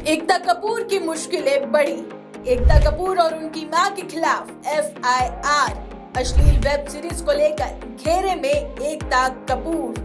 एकता कपूर की मुश्किलें बढ़ी। एकता कपूर और उनकी मां के खिलाफ FIR। अश्लील वेब सीरीज को लेकर घेरे में एकता कपूर।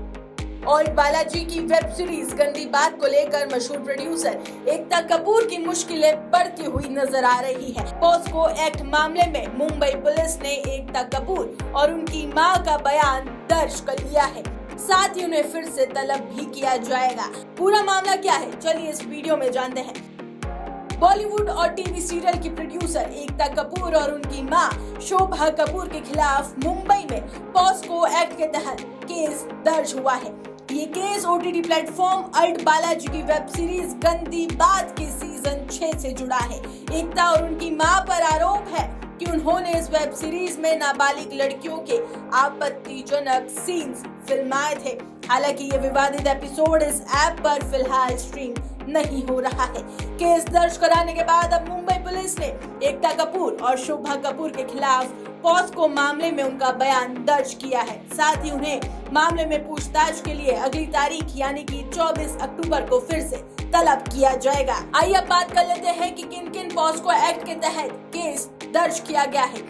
और बालाजी की वेब सीरीज गंदी बात को लेकर मशहूर प्रोड्यूसर एकता कपूर की मुश्किलें बढ़ती हुई नजर आ रही है। पॉस्को एक्ट मामले में मुंबई पुलिस ने एकता कपूर और उनकी मां का बयान दर्ज कर लिया है। साथ ही उन्हें फिर से तलब भी किया जाएगा। पूरा मामला क्या है, चलिए इस वीडियो में जानते हैं। बॉलीवुड और टीवी सीरियल की प्रोड्यूसर एकता कपूर और उनकी मां शोभा कपूर के खिलाफ मुंबई में पॉस्को एक्ट के तहत केस दर्ज हुआ है। ये case OTT platform ALT Balaji की वेब सीरीज गंदी बात के सीजन 6 से जुड़ा है। एकता और उनकी मां पर आरोप है कि उन्होंने इस वेब सीरीज में नाबालिग लड़कियों के आपत्तिजनक सीन्स फिल्माए थे। हालांकि ये विवादित एपिसोड इस ऐप पर फिलहाल स्ट्रीम नहीं हो रहा है। केस दर्ज कराने के बाद अब मुंबई पुलिस ने एकता कपूर और शोभा कपूर के खिलाफ पॉस्को मामले में उनका बयान दर्ज किया है। साथ ही उन्हें मामले में पूछताछ के लिए अगली तारीख यानी कि 24 अक्टूबर को फिर से तलब किया जाएगा। आइए अब बात कर लेते हैं कि किन किन पॉस्को एक्ट के तहत केस दर्ज किया गया है।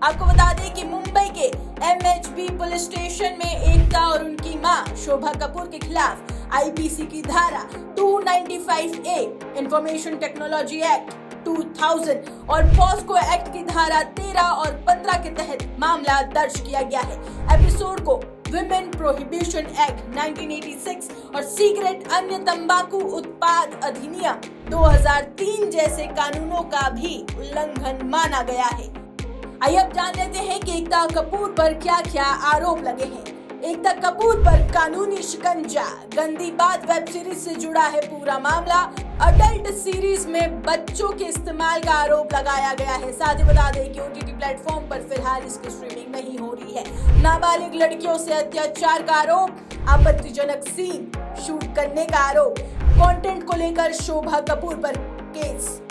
आपको बता दें कि मुंबई के MHB पुलिस स्टेशन में एकता और उनकी मां शोभा कपूर के खिलाफ IPC की धारा 295A, इंफॉर्मेशन टेक्नोलॉजी एक्ट 2000 और पॉस्को एक्ट की धारा 13 और 15 के तहत मामला दर्ज किया गया है। एपिसोड को विमेन प्रोहिबिशन एक्ट 1986 और सिगरेट अन्य तंबाकू उत्पाद अधिनियम 2003 जैसे कानूनों का भी उल्लंघन माना गया है। आइए अब जान लेते हैं कि एकता कपूर पर क्या क्या आरोप लगे हैं। एकता कपूर पर कानूनी शिकंजा। गंदी बात वेब सीरीज से जुड़ा है पूरा मामला। अडल्ट सीरीज में बच्चों के इस्तेमाल का आरोप लगाया गया है। साथ ही बता दें कि OTT प्लेटफॉर्म पर फिलहाल इसकी स्ट्रीमिंग नहीं हो रही है। नाबालिग लड़कियों से अत्याचार का आरोप, आपत्तिजनक सीन शूट करने का आरोप, कंटेंट को लेकर शोभा कपूर पर केस।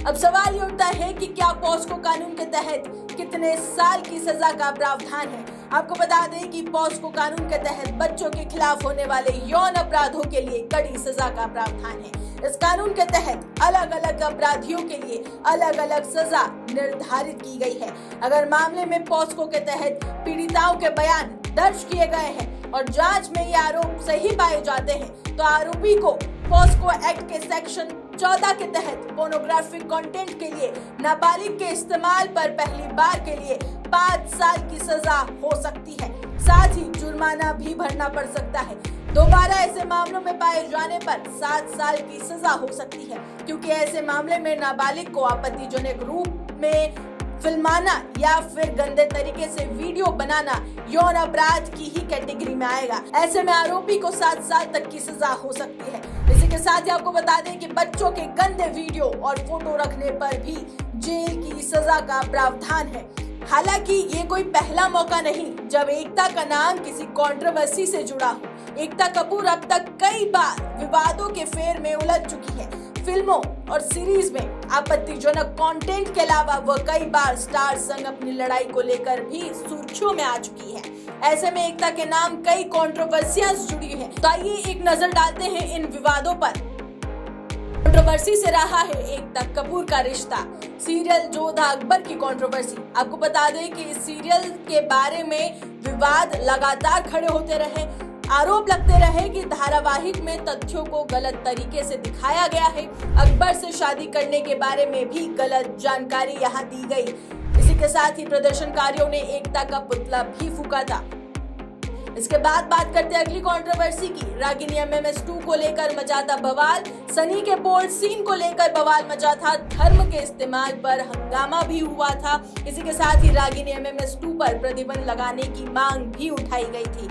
अब सवाल ये उठता है कि क्या पॉस्को कानून के तहत कितने साल की सजा का प्रावधान है। आपको बता दें कि पॉस्को कानून के तहत बच्चों के खिलाफ होने वाले यौन अपराधों के लिए कड़ी सजा का प्रावधान है। इस कानून के तहत अलग अलग अपराधियों के लिए अलग अलग सजा निर्धारित की गई है। अगर मामले में पॉस्को के तहत पीड़िताओं के बयान दर्ज किए गए हैं और जांच में ये आरोप सही पाए जाते हैं तो आरोपी को पॉस्को एक्ट के सेक्शन 14 के तहत पोर्नोग्राफिक कंटेंट के लिए नाबालिग के इस्तेमाल पर पहली बार के लिए 5 साल की सजा हो सकती है। साथ ही जुर्माना भी भरना पड़ सकता है। दोबारा ऐसे मामलों में पाए जाने पर 7 साल की सजा हो सकती है, क्योंकि ऐसे मामले में नाबालिग को आपत्तिजनक रूप में फिल्माना या फिर गंदे तरीके से वीडियो बनाना यौन अपराध की ही कैटेगरी में आएगा। ऐसे में आरोपी को 7 साल तक की सजा हो सकती है। इसी के साथ ही आपको बता दें कि बच्चों के गंदे वीडियो और फोटो रखने पर भी जेल की सजा का प्रावधान है। हालांकि ये कोई पहला मौका नहीं जब एकता का नाम किसी कंट्रोवर्सी से जुड़ा हो। एकता कपूर अब तक कई बार विवादों के फेर में उलझ चुकी है। फिल्मों और सीरीज में आपत्तिजनक कंटेंट के अलावा वह कई बार स्टार संग अपनी लड़ाई को लेकर भी सुर्खियों में आ चुकी है। ऐसे में एकता के नाम कई कंट्रोवर्सियां जुड़ी हैं। तो आइए एक नजर डालते हैं इन विवादों पर। कंट्रोवर्सी से रहा है एकता कपूर का रिश्ता। सीरियल जोधा अकबर की कंट्रोवर्सी। आपको बता दें कि इस सीरियल के बारे में विवाद लगातार खड़े होते रहे। आरोप लगते रहे कि धारावाहिक में तथ्यों को गलत तरीके से दिखाया गया है। अकबर से शादी करने के बारे में भी गलत जानकारी यहाँ दी गई। इसी के साथ ही प्रदर्शनकारियों ने एकता का पुतला भी फूका था। इसके बाद बात करते हैं अगली कंट्रोवर्सी की। रागिनी MMS2 को लेकर मचा था बवाल। सनी के बोल्ड सीन को लेकर बवाल मचा था। धर्म के इस्तेमाल पर हंगामा भी हुआ था। इसी के साथ ही रागिनी MMS2 पर प्रतिबंध लगाने की मांग भी उठाई गई थी।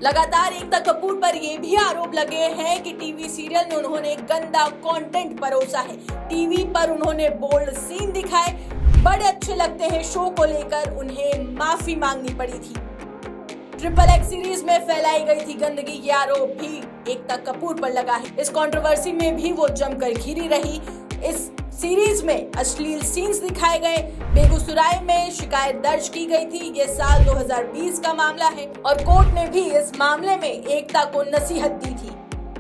लगातार एकता कपूर पर ये भी आरोप लगे हैं कि टीवी सीरियल में उन्होंने गंदा कंटेंट परोसा है। टीवी पर उन्होंने बोल्ड सीन दिखाए। बड़े अच्छे लगते हैं शो को लेकर उन्हें माफी मांगनी पड़ी थी। XXX सीरीज में फैलाई गई थी गंदगी, ये आरोप भी एकता कपूर पर लगा है। इस कंट्रोवर्सी में भी वो जमकर घिरी रही। इस सीरीज में अश्लील सीन्स दिखाए गए। बेगूसराय में शिकायत दर्ज की गई थी। ये साल 2020 का मामला है और कोर्ट ने भी इस मामले में एकता को नसीहत दी थी।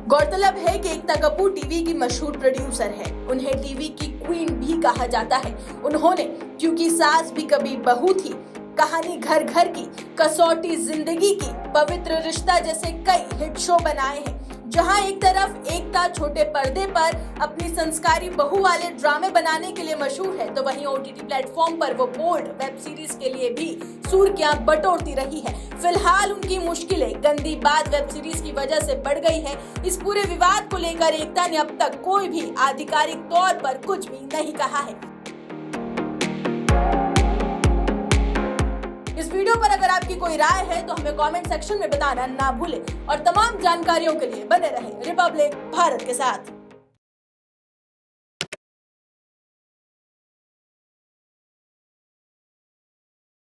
गौरतलब है कि एकता कपूर टीवी की मशहूर प्रोड्यूसर है। उन्हें टीवी की क्वीन भी कहा जाता है। उन्होंने क्योंकि सास भी कभी बहू थी, कहानी घर घर की, कसौटी जिंदगी की, पवित्र रिश्ता जैसे कई हिट शो बनाए हैं, जहां एक तरफ एकता छोटे पर्दे पर अपनी संस्कारी बहू वाले ड्रामे बनाने के लिए मशहूर है, तो वहीं ओटीटी प्लेटफॉर्म पर वो बोल्ड वेब सीरीज के लिए भी सुर्खियां बटोरती रही है। फिलहाल उनकी मुश्किलें गंदी बात वेब सीरीज की वजह से बढ़ गई है। इस पूरे विवाद को लेकर एकता ने अब तक कोई भी आधिकारिक तौर पर कुछ भी नहीं कहा है। इस वीडियो पर अगर आपकी कोई राय है तो हमें कमेंट सेक्शन में बताना ना भूलें और तमाम जानकारियों के लिए बने रहें रिपब्लिक भारत के साथ।